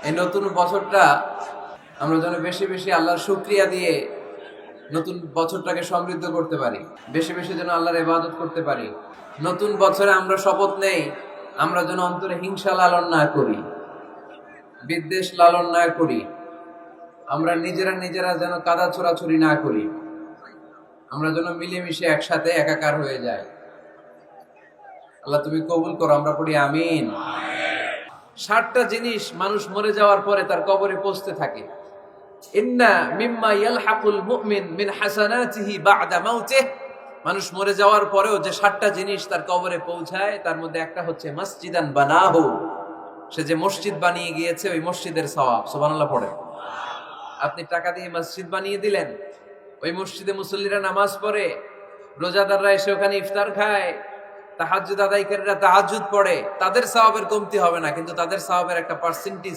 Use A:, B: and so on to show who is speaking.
A: এই নতুন বছরটা আমরা যেন বেশি বেশি আল্লাহর শুকরিয়া দিয়ে নতুন বছরটাকে সমৃদ্ধ করতে পারি, বেশি বেশি যেন আল্লাহর ইবাদত করতে পারি। নতুন বছরে আমরা শপথ নেই, আমরা যেন অন্তরে হিংসা লালন না করি, বিদ্বেষ লালন না করি, আমরা নিজেরা যেন কাদা ছোড়াছুরি না করি, আমরা যেন মিলেমিশে একসাথে একাকার হয়ে যাই। আল্লাহ তুমি কবুল করো, আমরা পড়ি আমিন। 60টা জিনিস মানুষ মরে যাওয়ার পরে তার কবরে পৌঁছতে থাকে। ইন্না মিম্মা ইয়ালহাকুল মুমিন মিন হাসানাতিহি বা'দা মাউতিহি, মানুষ মরে যাওয়ার পরেও যে 60টা জিনিস তার কবরে পৌঁছায় তার মধ্যে একটা হচ্ছে মসজিদান বানাহু, সে যে মসজিদ বানিয়ে গিয়েছে ওই মসজিদের সওয়াব। সুবহানাল্লাহ পড়ে। আপনি টাকা দিয়ে মসজিদ বানিয়ে দিলেন, ওই মসজিদে মুসল্লিরা নামাজ পড়ে, রোজাদাররা এসে ওখানে ইফতার খায়, তাহাজ্জুদ আদায়কারীরা তাহাজ্জুদ পড়ে, তাদের সওয়াবের কমতি হবে না, কিন্তু তাদের সওয়াবের একটা পার্সেন্টেজ